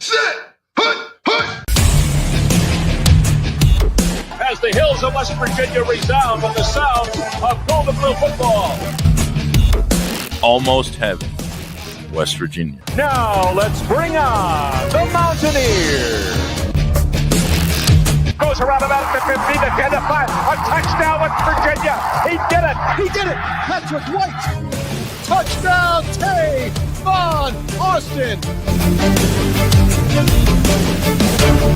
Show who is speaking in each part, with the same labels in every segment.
Speaker 1: set, hut, hut.
Speaker 2: As the hills of West Virginia resound with the sound of Golden Blue football.
Speaker 3: Almost heaven, West Virginia.
Speaker 2: Now let's bring on the Mountaineers. Goes around about the 50 to 10 to 5. A touchdown, West Virginia. He did it.
Speaker 4: He did it. Patrick White. Touchdown, Tay Von Austin.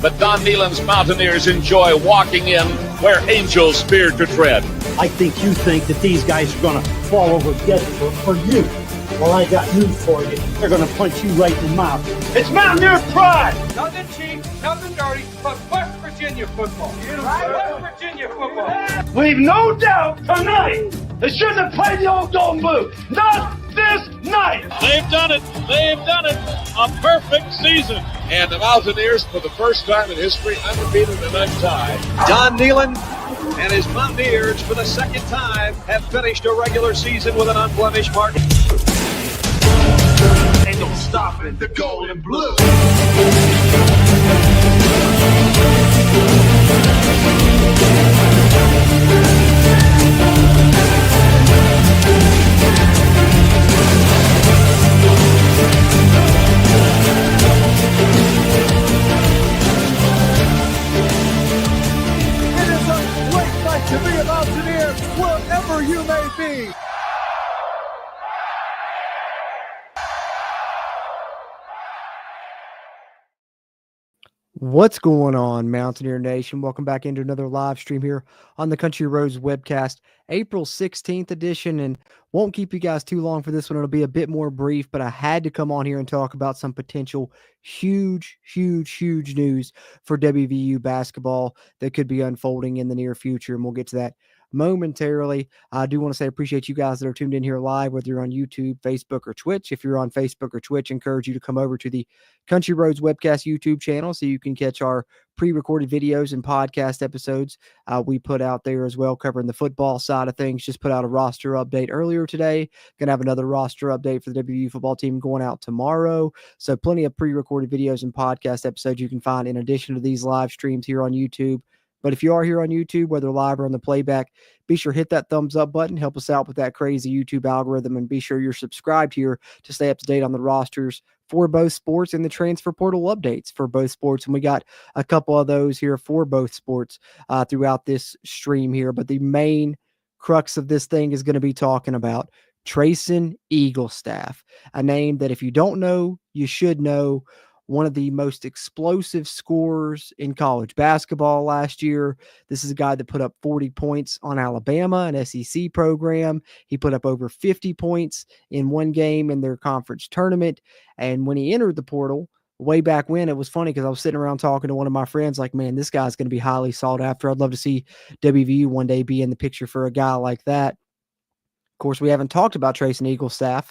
Speaker 2: The Don Nehlen's Mountaineers enjoy walking in where angels fear to tread.
Speaker 5: I think you think that these guys are going to fall over dead for you. Well, I got news for you. They're going to punch you right in the mouth. It's Mountaineer pride!
Speaker 6: Nothing cheap, nothing dirty, but West Virginia football. Right? West Virginia football.
Speaker 5: Leave no doubt tonight. They shouldn't have played the old Golden Blue. Not this night.
Speaker 2: They've done it. They've done it. A perfect season. And the Mountaineers, for the first time in history, undefeated and untied.
Speaker 6: Don Nehlen and his Mountaineers, for the second time, have finished a regular season with an unblemished mark.
Speaker 5: Ain't no stopping the Golden Blue.
Speaker 4: It is a great night to be a Mountaineer wherever you may be.
Speaker 7: What's going on, Mountaineer Nation? Welcome back into another live stream here on the Country Roads webcast, April 16th edition, and won't keep you guys too long for this one. It'll be a bit more brief, but I had to come on here and talk about some potential huge news for WVU basketball that could be unfolding in the near future, and we'll get to that momentarily. I do want to say I appreciate you guys that are tuned in here live, whether you're on YouTube, Facebook, or Twitch. If you're on Facebook or Twitch, I encourage you to come over to the Country Roads Webcast YouTube channel so you can catch our pre-recorded videos and podcast episodes we put out there as well, covering the football side of things. Just put out a roster update earlier today. Going to have another roster update for the WVU football team going out tomorrow. So plenty of pre-recorded videos and podcast episodes you can find in addition to these live streams here on YouTube. But if you are here on YouTube, whether live or on the playback, be sure to hit that thumbs up button. Help us out with that crazy YouTube algorithm. And be sure you're subscribed here to stay up to date on the rosters for both sports and the transfer portal updates for both sports. And we got a couple of those here for both sports throughout this stream here. But the main crux of this thing is going to be talking about Trayson Eaglestaff, a name that if you don't know, you should know. One of the most explosive scorers in college basketball last year. This is a guy that put up 40 points on Alabama, an SEC program. He put up over 50 points in one game in their conference tournament. And when he entered the portal, way back when, it was funny because I was sitting around talking to one of my friends like, man, this guy's going to be highly sought after. I'd love to see WVU one day be in the picture for a guy like that. Of course, we haven't talked about Trayson Eaglestaff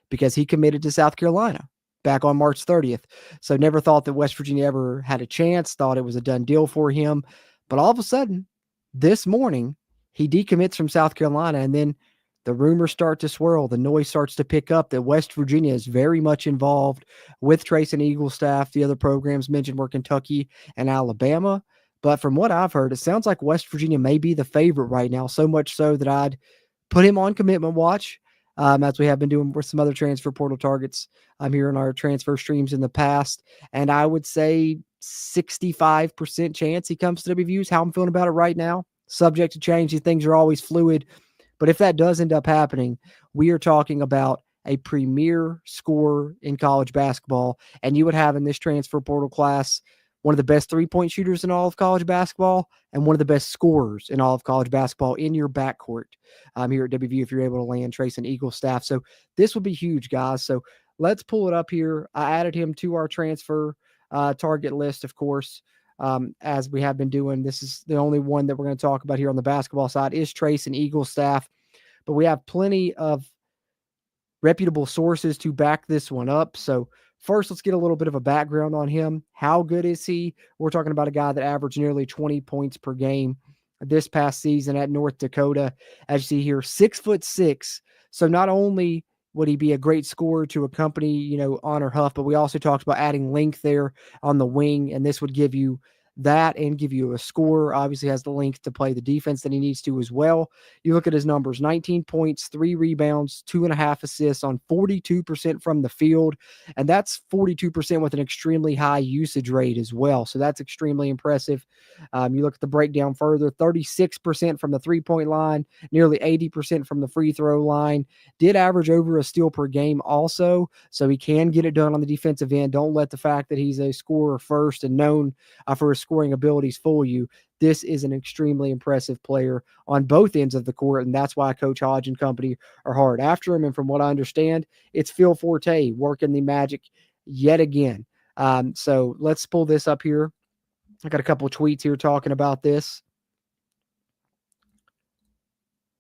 Speaker 7: because he committed to South Carolina back on March 30th. So never thought that West Virginia ever had a chance, thought it was a done deal for him. But all of a sudden, this morning, he decommits from South Carolina, and then the rumors start to swirl. The noise starts to pick up that West Virginia is very much involved with Trayson Eaglestaff. The other programs mentioned were Kentucky and Alabama. But from what I've heard, it sounds like West Virginia may be the favorite right now, so much so that I'd put him on commitment watch. As we have been doing with some other transfer portal targets here in our transfer streams in the past. And I would say 65% chance he comes to WVU is how I'm feeling about it right now. Subject to change. These things are always fluid. But if that does end up happening, we are talking about a premier scorer in college basketball. And you would have in this transfer portal class one of the best three-point shooters in all of college basketball and one of the best scorers in all of college basketball in your backcourt here at WVU if you're able to land Trayson Eaglestaff. So this would be huge, guys. So let's pull it up here. I added him to our transfer target list, of course, as we have been doing. This is the only one that we're going to talk about here on the basketball side is Trayson Eaglestaff. But we have plenty of reputable sources to back this one up. So first, let's get a little bit of a background on him. How good is he? We're talking about a guy that averaged nearly 20 points per game this past season at North Dakota. As you see here, 6'6". So not only would he be a great scorer to accompany, Honor Huff? But we also talked about adding length there on the wing, and this would give you that and give you a score. Obviously has the length to play the defense that he needs to as well. You look at his numbers: 19 points, 3 rebounds, 2.5 assists on 42% from the field. And that's 42% with an extremely high usage rate as well. So that's extremely impressive. You look at the breakdown further: 36% from the 3-point line, nearly 80% from the free throw line. Did average over a steal per game also. So he can get it done on the defensive end. Don't let the fact that he's a scorer first and known for his scoring abilities fool you. This is an extremely impressive player on both ends of the court, and that's why Coach Hodge and company are hard after him. And from what I understand, it's Phil Forte working the magic yet again. So let's pull this up here. I got a couple of tweets here talking about this.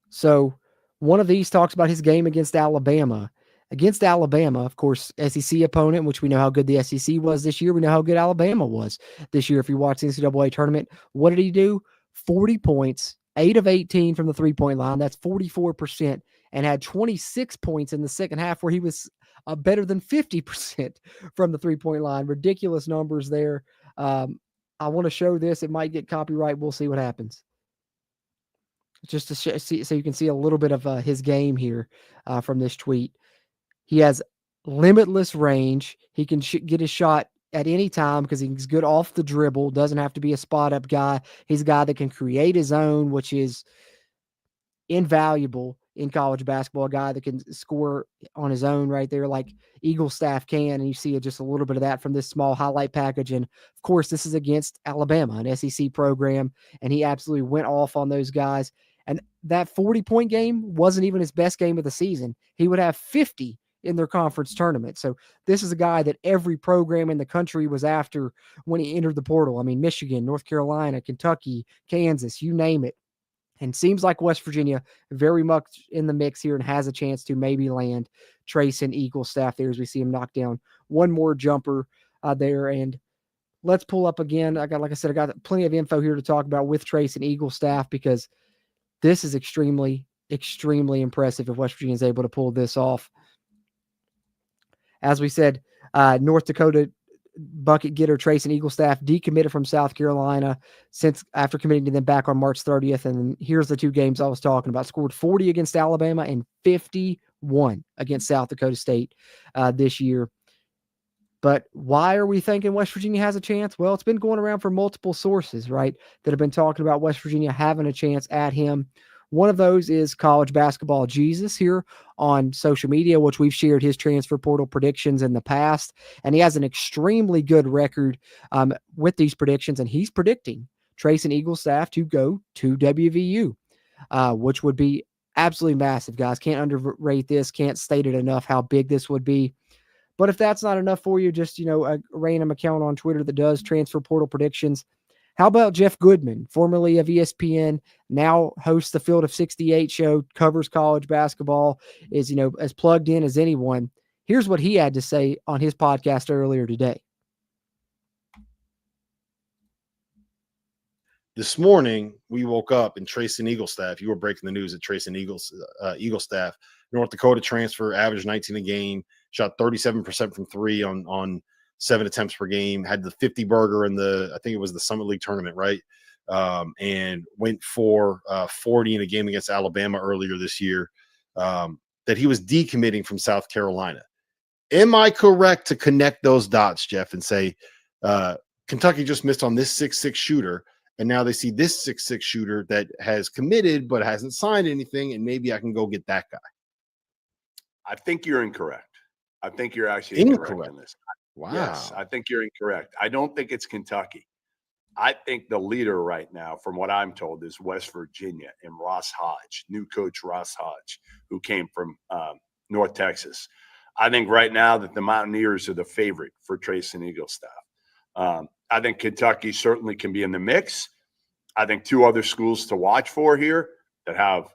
Speaker 7: So one of these talks about his game against Alabama. Against Alabama, of course, SEC opponent, which we know how good the SEC was this year. We know how good Alabama was this year. If you watch the NCAA tournament, what did he do? 40 points, 8 of 18 from the 3-point line. That's 44%, and had 26 points in the second half where he was better than 50% from the 3-point line. Ridiculous numbers there. I want to show this. It might get copyright. We'll see what happens. Just to see, so you can see a little bit of his game here from this tweet. He has limitless range. He can get his shot at any time because he's good off the dribble. Doesn't have to be a spot-up guy. He's a guy that can create his own, which is invaluable in college basketball. A guy that can score on his own right there like Eaglestaff can, and you see just a little bit of that from this small highlight package. And, of course, this is against Alabama, an SEC program, and he absolutely went off on those guys. And that 40-point game wasn't even his best game of the season. He would have 50 in their conference tournament. So this is a guy that every program in the country was after when he entered the portal. I mean, Michigan, North Carolina, Kentucky, Kansas, you name it. And seems like West Virginia very much in the mix here and has a chance to maybe land Trayson Eaglestaff there as we see him knock down one more jumper there. And let's pull up again. I got plenty of info here to talk about with Trayson Eaglestaff because this is extremely, extremely impressive if West Virginia is able to pull this off. As we said, North Dakota bucket getter Trayson Eaglestaff decommitted from South Carolina since after committing to them back on March 30th. And here's the two games I was talking about. Scored 40 against Alabama and 51 against South Dakota State this year. But why are we thinking West Virginia has a chance? Well, it's been going around for multiple sources, right, that have been talking about West Virginia having a chance at him. One of those is College Basketball Jesus here on social media, which we've shared his transfer portal predictions in the past. And he has an extremely good record with these predictions. And he's predicting Trayson Eaglestaff to go to WVU, which would be absolutely massive, guys. Can't underrate this. Can't state it enough how big this would be. But if that's not enough for you, just, a random account on Twitter that does transfer portal predictions. How about Jeff Goodman, formerly of ESPN, now hosts the Field of 68 show, covers college basketball, is, as plugged in as anyone. Here's what he had to say on his podcast earlier today.
Speaker 1: This morning, we woke up and Trayson Eaglestaff, you were breaking the news that Trayson Eaglestaff, North Dakota transfer, averaged 19 a game, shot 37% from three on 7 attempts per game, had the 50 burger in I think it was the Summit League tournament, right? And went for 40 in a game against Alabama earlier this year, that he was decommitting from South Carolina. Am I correct to connect those dots, Jeff, and say Kentucky just missed on this 6'6" shooter, and now they see this 6'6" shooter that has committed but hasn't signed anything, and maybe I can go get that guy?
Speaker 8: I think you're incorrect. I think you're actually incorrect in this.
Speaker 1: Wow.
Speaker 8: Yes, I think you're incorrect. I don't think it's Kentucky. I think the leader right now, from what I'm told, is West Virginia and Ross Hodge, new coach Ross Hodge, who came from North Texas. I think right now that the Mountaineers are the favorite for Trayson Eaglestaff. I think Kentucky certainly can be in the mix. I think two other schools to watch for here that have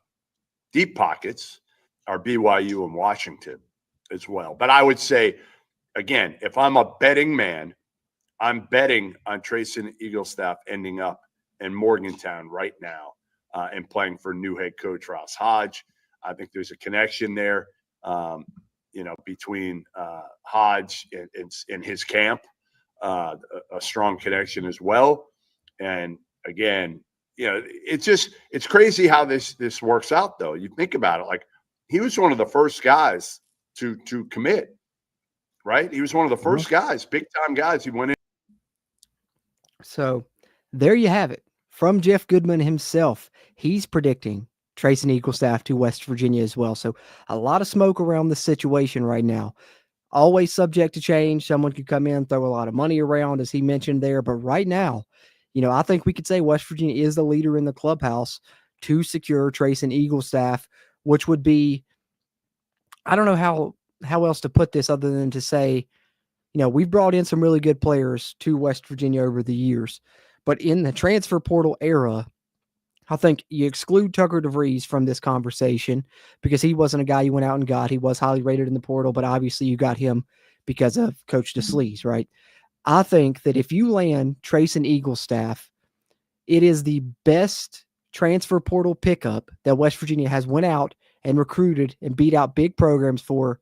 Speaker 8: deep pockets are BYU and Washington as well. But I would say, again, if I'm a betting man, I'm betting on Trayson Eaglestaff ending up in Morgantown right now and playing for new head coach Ross Hodge. I think there's a connection there. between Hodge and his camp, a strong connection as well. And again, it's crazy how this works out, though. You think about it, like he was one of the first guys to commit, right? He was one of the first guys, big time guys. He went in.
Speaker 7: So there you have it from Jeff Goodman himself. He's predicting Trayson Eaglestaff to West Virginia as well. So a lot of smoke around the situation right now. Always subject to change. Someone could come in, throw a lot of money around, as he mentioned there. But right now, I think we could say West Virginia is the leader in the clubhouse to secure Trayson Eaglestaff, which would be, I don't know how else to put this other than to say, we've brought in some really good players to West Virginia over the years. But in the transfer portal era, I think you exclude Tucker DeVries from this conversation because he wasn't a guy you went out and got. He was highly rated in the portal, but obviously you got him because of Coach DeSlees, right? I think that if you land Trayson Eaglestaff, it is the best transfer portal pickup that West Virginia has went out and recruited and beat out big programs for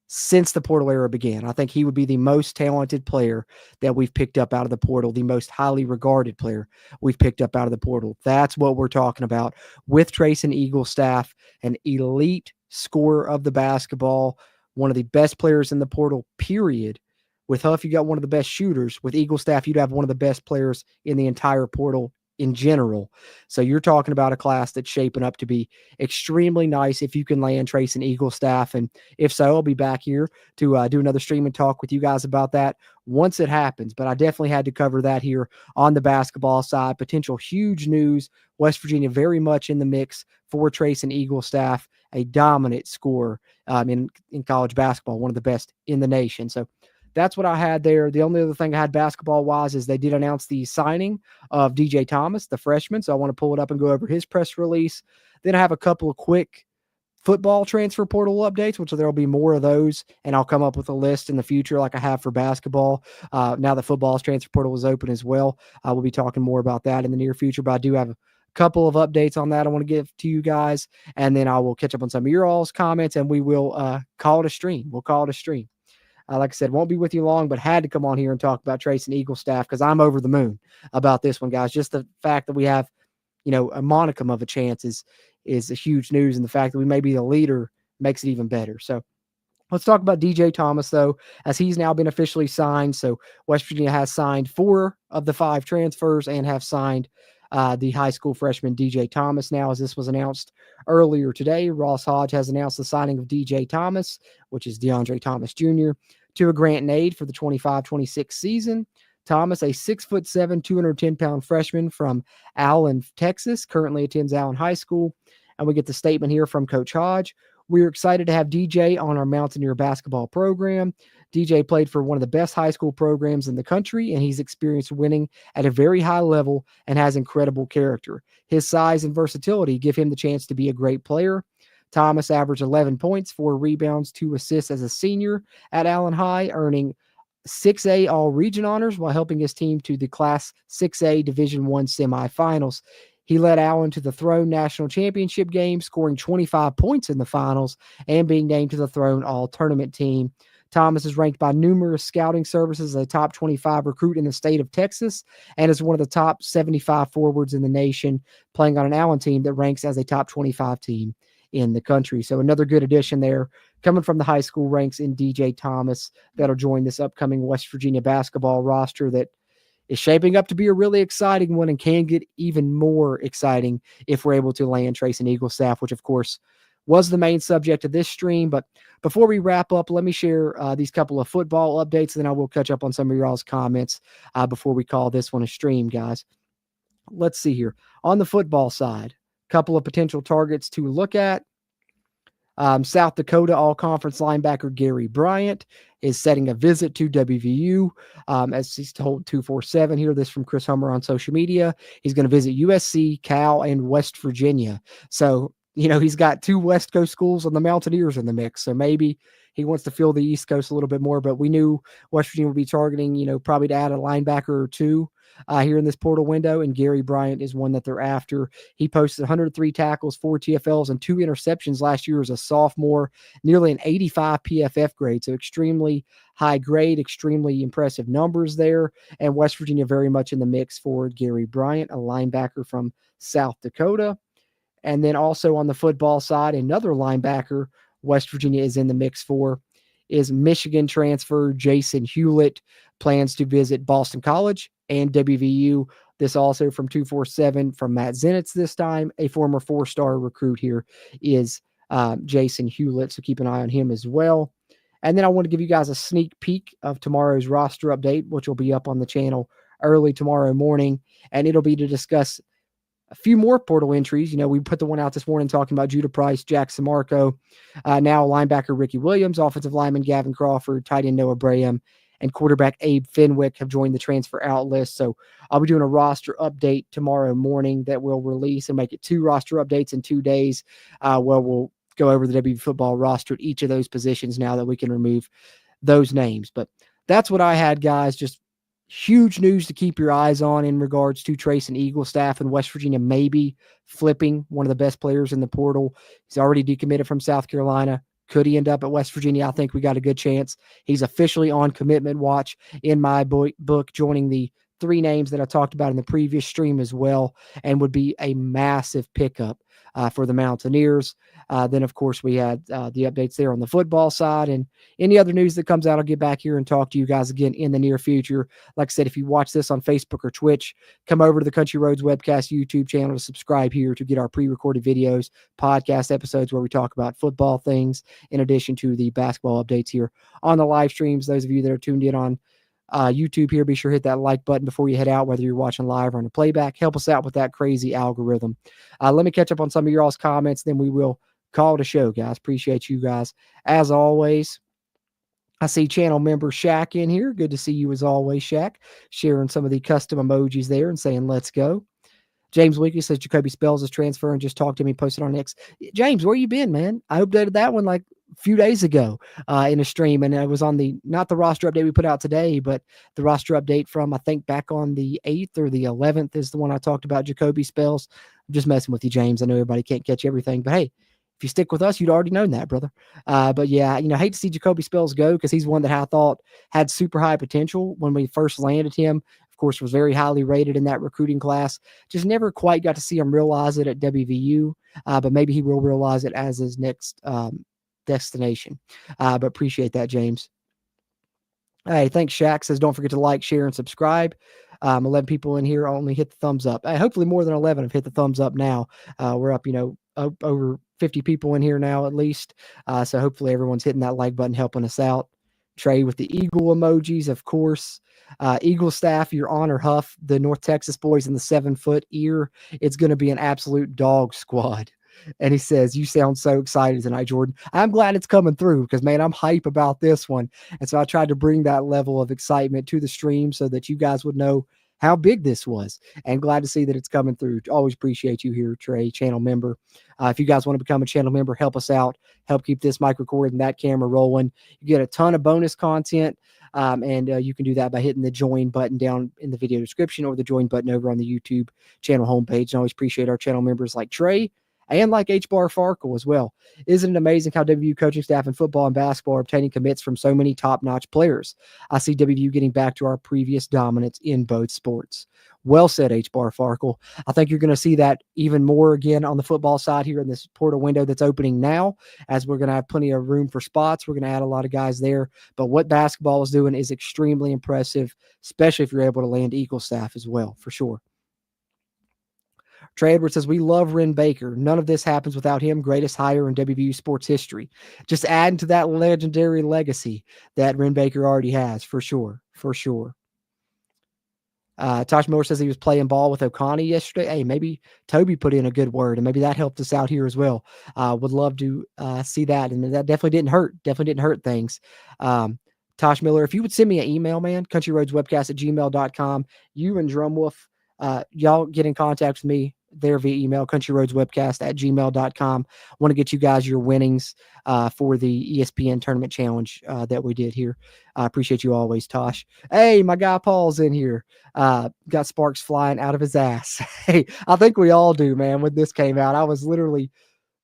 Speaker 7: since the portal era began. I think he would be the most talented player that we've picked up out of the portal, the most highly regarded player we've picked up out of the portal. That's what we're talking about with Trayson Eaglestaff, an elite scorer of the basketball, one of the best players in the portal, period. With Huff, you got one of the best shooters. With Eaglestaff, you'd have one of the best players in the entire portal in general. So you're talking about a class that's shaping up to be extremely nice if you can land Trayson Eaglestaff. And if so, I'll be back here to do another stream and talk with you guys about that once it happens. But I definitely had to cover that here on the basketball side. Potential huge news. West Virginia very much in the mix for Trayson Eaglestaff, a dominant scorer in college basketball, one of the best in the nation. So that's what I had there. The only other thing I had basketball-wise is they did announce the signing of DJ Thomas, the freshman, so I want to pull it up and go over his press release. Then I have a couple of quick football transfer portal updates, which there will be more of those, and I'll come up with a list in the future like I have for basketball. Now that football's transfer portal is open as well, I will be talking more about that in the near future, but I do have a couple of updates on that I want to give to you guys, and then I will catch up on some of your all's comments, and we will call it a stream. We'll call it a stream. Like I said, won't be with you long, but had to come on here and talk about Trayson Eaglestaff because I'm over the moon about this one, guys. Just the fact that we have, a monicum of a chance is a huge news, and the fact that we may be the leader makes it even better. So let's talk about DJ Thomas, though, as he's now been officially signed. So West Virginia has signed 4 of the 5 transfers and have signed the high school freshman DJ Thomas now, as this was announced earlier today. Ross Hodge has announced the signing of DJ Thomas, which is DeAndre Thomas Jr., to a grant and aid for the 25-26 season. Thomas, a 6'7", 210-pound freshman from Allen, Texas, currently attends Allen High School. And we get the statement here from Coach Hodge. We're excited to have DJ on our Mountaineer basketball program. DJ played for one of the best high school programs in the country, and he's experienced winning at a very high level and has incredible character. His size and versatility give him the chance to be a great player. Thomas averaged 11 points, 4 rebounds, 2 assists as a senior at Allen High, earning 6A All-Region honors while helping his team to the Class 6A Division I semifinals. He led Allen to the Throne National Championship game, scoring 25 points in the finals and being named to the Throne All-Tournament team. Thomas is ranked by numerous scouting services as a top 25 recruit in the state of Texas and is one of the top 75 forwards in the nation, playing on an Allen team that ranks as a top 25 team in the country. So another good addition there coming from the high school ranks in DJ Thomas that'll join this upcoming West Virginia basketball roster that is shaping up to be a really exciting one and can get even more exciting if we're able to land Trayson Eaglestaff, which of course was the main subject of this stream. But before we wrap up, let me share these couple of football updates, and then I will catch up on some of your all's comments before we call this one a stream, guys. Let's see here. On the football side, couple of potential targets to look at. South Dakota all-conference linebacker Gary Bryant is setting a visit to WVU. As he's told 247 here, this from Chris Hummer on social media. He's going to visit USC, Cal, and West Virginia. So, he's got 2 West Coast schools and the Mountaineers in the mix. So maybe he wants to fill the East Coast a little bit more, but we knew West Virginia would be targeting, probably to add a linebacker or 2 here in this portal window, and Gary Bryant is one that they're after. He posted 103 tackles, 4 TFLs, and 2 interceptions last year as a sophomore, nearly an 85 PFF grade. So extremely high grade, extremely impressive numbers there. And West Virginia very much in the mix for Gary Bryant, a linebacker from South Dakota. And then also on the football side, another linebacker West Virginia is in the mix for is Michigan transfer Jason Hewlett. Plans to visit Boston College and WVU. This also from 247 from Matt Zenitz this time, a former 4-star recruit here is Jason Hewlett. So keep an eye on him as well. And then I want to give you guys a sneak peek of tomorrow's roster update, which will be up on the channel early tomorrow morning. And it'll be to discuss a few more portal entries. You know, we put the one out this morning talking about Judah Price, Jack Samarco, now linebacker Ricky Williams, offensive lineman Gavin Crawford, tight end Noah Braham, and quarterback Abe Fenwick have joined the transfer out list. So I'll be doing a roster update tomorrow morning that we'll release and make it 2 roster updates in 2 days. We'll go over the WV football roster at each of those positions now that we can remove those names. But that's what I had, guys. Just huge news to keep your eyes on in regards to Trace and Eaglestaff and West Virginia maybe flipping one of the best players in the portal. He's already decommitted from South Carolina. Could he end up at West Virginia? I think we got a good chance. He's officially on commitment watch in my book, joining the 3 names that I talked about in the previous stream as well, and would be a massive pickup for the Mountaineers. Then, of course, we had the updates there on the football side, and any other news that comes out, I'll get back here and talk to you guys again in the near future. Like I said, if you watch this on Facebook or Twitch, come over to the Country Roads Webcast YouTube channel to subscribe here to get our pre-recorded videos, podcast episodes where we talk about football things, in addition to the basketball updates here on the live streams. Those of you that are tuned in on YouTube here, be sure to hit that like button before you head out, whether you're watching live or on a playback. Help us out with that crazy algorithm. Let me catch up on some of your all's comments, then we will call it a show, guys. Appreciate you guys. As always, I see channel member Shaq in here. Good to see you as always, Shaq. Sharing some of the custom emojis there and saying, let's go. James Weekly says Jacoby Spells is transferring. Just talked to me, posted on X. James, where you been, man? I updated that one like a few days ago in a stream, and it was on not the roster update we put out today, but the roster update from, I think, back on the 8th or the 11th is the one I talked about, Jacoby Spells. I'm just messing with you, James. I know everybody can't catch everything, but hey, if you stick with us, you'd already known that, brother. But yeah, hate to see Jacoby Spells go because he's one that I thought had super high potential when we first landed him. Of course, was very highly rated in that recruiting class. Just never quite got to see him realize it at WVU, but maybe he will realize it as his next destination. But appreciate that, James. Hey, thanks, Shaq. Says don't forget to like, share, and subscribe. 11 people in here only hit the thumbs up. Hopefully more than 11 have hit the thumbs up now. We're up, over 50 people in here now at least. So hopefully everyone's hitting that like button, helping us out. Trey with the eagle emojis, of course. Eaglestaff, your honor, Huff, the North Texas boys in the 7-foot ear. It's going to be an absolute dog squad. And he says, you sound so excited tonight, Jordan. I'm glad it's coming through because, man, I'm hype about this one. And so I tried to bring that level of excitement to the stream so that you guys would know how big this was, and glad to see that it's coming through. Always appreciate you here, Trey, channel member. If you guys want to become a channel member, help us out, help keep this mic recorded and that camera rolling. You get a ton of bonus content, and you can do that by hitting the join button down in the video description or the join button over on the YouTube channel homepage. And I always appreciate our channel members like Trey and like H-Bar Farkle as well. Isn't it amazing how WVU coaching staff in football and basketball are obtaining commits from so many top-notch players? I see WVU getting back to our previous dominance in both sports. Well said, H-Bar Farkle. I think you're going to see that even more again on the football side here in this portal window that's opening now, as we're going to have plenty of room for spots. We're going to add a lot of guys there. But what basketball is doing is extremely impressive, especially if you're able to land Eaglestaff as well, for sure. Trey Edwards says, we love Ren Baker. None of this happens without him. Greatest hire in WVU sports history. Just adding to that legendary legacy that Ren Baker already has, for sure. For sure. Tosh Miller says he was playing ball with O'Connor yesterday. Hey, maybe Toby put in a good word, and maybe that helped us out here as well. Would love to see that. And that definitely didn't hurt. Definitely didn't hurt things. Tosh Miller, if you would send me an email, man, countryroadswebcast@gmail.com. You and Drumwolf, y'all get in contact with me. there via email, countryroadswebcast@gmail.com. Want to get you guys your winnings for the ESPN tournament challenge that we did here. I appreciate you always, Tosh. Hey, my guy Paul's in here. Got sparks flying out of his ass. Hey, I think we all do, man. When this came out, I was literally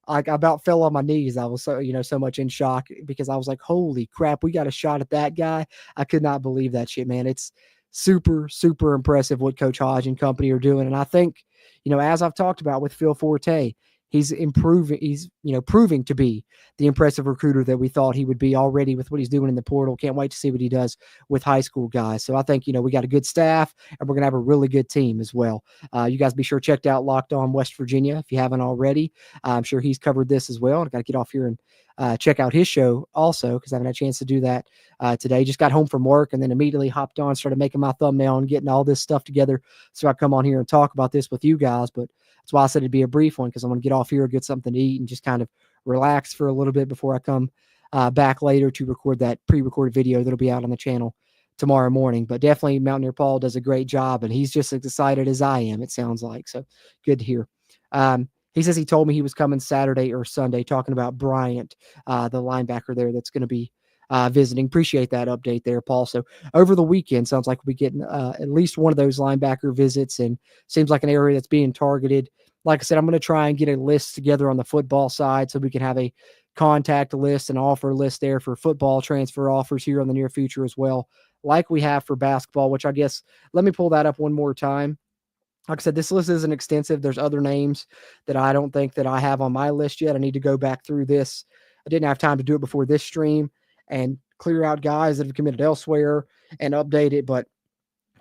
Speaker 7: I about fell on my knees. I was so much in shock because I was like, holy crap, we got a shot at that guy. I could not believe that shit, man. It's super, super impressive what Coach Hodge and company are doing. And I think, as I've talked about with Phil Forte, he's improving. He's, proving to be the impressive recruiter that we thought he would be already with what he's doing in the portal. Can't wait to see what he does with high school guys. So I think, we got a good staff and we're going to have a really good team as well. You guys be sure checked out Locked On West Virginia if you haven't already. I'm sure he's covered this as well. I got to get off here and check out his show also because I haven't had a chance to do that today. Just got home from work and then immediately hopped on, started making my thumbnail and getting all this stuff together so I come on here and talk about this with you guys. But that's why I said it'd be a brief one because I'm going to get off here, get something to eat, and just kind of relax for a little bit before I come back later to record that pre-recorded video that'll be out on the channel tomorrow morning. But definitely Mountaineer Paul does a great job, and he's just as excited as I am, it sounds like. So good to hear. He says he told me he was coming Saturday or Sunday, talking about Bryant, the linebacker there that's going to be visiting. Appreciate that update there, Paul. So over the weekend, sounds like we'll be getting at least one of those linebacker visits, and seems like an area that's being targeted. Like I said, I'm going to try and get a list together on the football side so we can have a contact list and offer list there for football transfer offers here in the near future as well, like we have for basketball, which I guess, let me pull that up one more time. Like I said, this list isn't extensive. There's other names that I don't think that I have on my list yet. I need to go back through this. I didn't have time to do it before this stream and clear out guys that have committed elsewhere and update it. But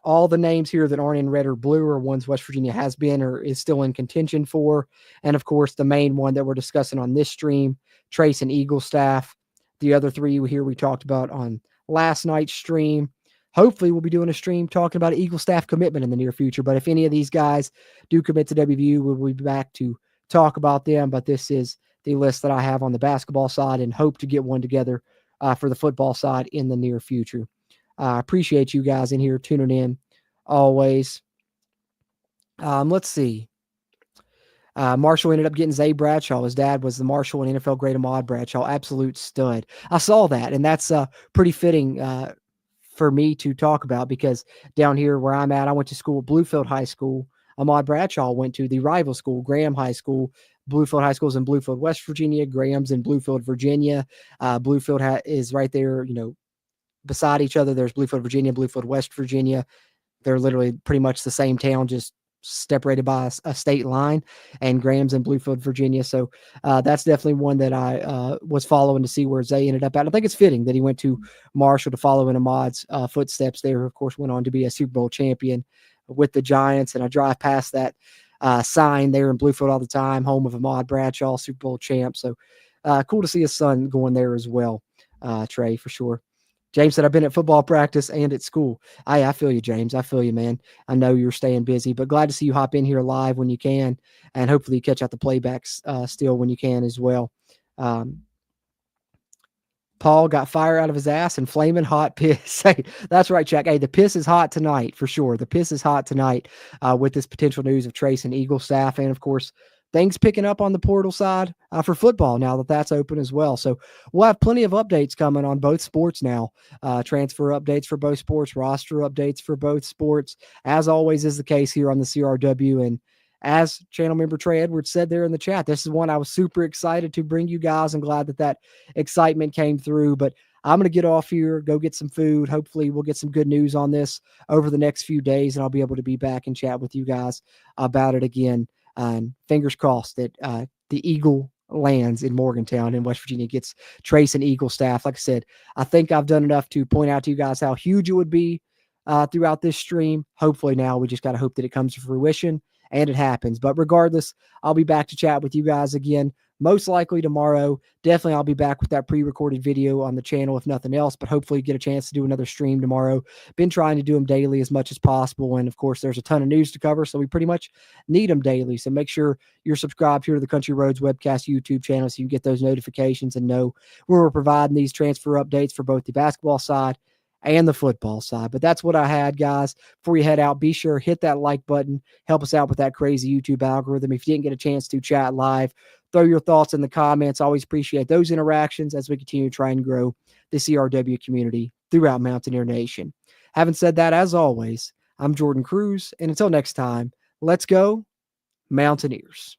Speaker 7: all the names here that aren't in red or blue are ones West Virginia has been or is still in contention for. And of course, the main one that we're discussing on this stream, Trace and Eaglestaff. The other three here we talked about on last night's stream. Hopefully we'll be doing a stream talking about Eaglestaff commitment in the near future. But if any of these guys do commit to WVU, we'll be back to talk about them. But this is the list that I have on the basketball side and hope to get one together for the football side in the near future. I appreciate you guys in here tuning in always. Let's see. Marshall ended up getting Zay Bradshaw. His dad was the Marshall and NFL great Ahmad Bradshaw. Absolute stud. I saw that, and that's pretty fitting for me to talk about because down here where I'm at, I went to school at Bluefield High School. Ahmad Bradshaw went to the rival school, Graham High School. Bluefield High School is in Bluefield, West Virginia. Graham's in Bluefield, Virginia. Bluefield is right there, beside each other. There's Bluefield, Virginia, Bluefield, West Virginia. They're literally pretty much the same town, just separated by a state line, and Graham's in Bluefield, Virginia. So that's definitely one that I was following to see where Zay ended up at. I think it's fitting that he went to Marshall to follow in Ahmad's footsteps there. Of course, went on to be a Super Bowl champion with the Giants, and I drive past that sign there in Bluefield all the time, home of Ahmad Bradshaw, Super Bowl champ. So cool to see his son going there as well, Trey, for sure. James said, I've been at football practice and at school. I feel you, James. I feel you, man. I know you're staying busy, but glad to see you hop in here live when you can, and hopefully catch out the playbacks still when you can as well. Paul got fire out of his ass and flaming hot piss. Hey, that's right, Chuck. Hey, the piss is hot tonight for sure. The piss is hot tonight with this potential news of Trace and Eaglestaff, and of course, things picking up on the portal side for football now that that's open as well. So we'll have plenty of updates coming on both sports now. Transfer updates for both sports, roster updates for both sports, as always is the case here on the CRW. And as channel member Trey Edwards said there in the chat, this is one I was super excited to bring you guys. I'm glad that excitement came through. But I'm going to get off here, go get some food. Hopefully we'll get some good news on this over the next few days, and I'll be able to be back and chat with you guys about it again. And fingers crossed that the Eagle lands in Morgantown in West Virginia, gets Trace and Eaglestaff. Like I said, I think I've done enough to point out to you guys how huge it would be throughout this stream. Hopefully now we just got to hope that it comes to fruition and it happens. But regardless, I'll be back to chat with you guys again, most likely tomorrow. Definitely I'll be back with that pre-recorded video on the channel, if nothing else, but hopefully get a chance to do another stream tomorrow. Been trying to do them daily as much as possible. And of course, there's a ton of news to cover, so we pretty much need them daily. So make sure you're subscribed here to the Country Roads Webcast YouTube channel so you can get those notifications and know where we're providing these transfer updates for both the basketball side and the football side. But that's what I had, guys. Before you head out, be sure hit that like button. Help us out with that crazy YouTube algorithm. If you didn't get a chance to chat live, throw your thoughts in the comments. Always appreciate those interactions as we continue to try and grow the CRW community throughout Mountaineer Nation. Having said that, as always, I'm Jordan Cruz, and until next time, let's go Mountaineers.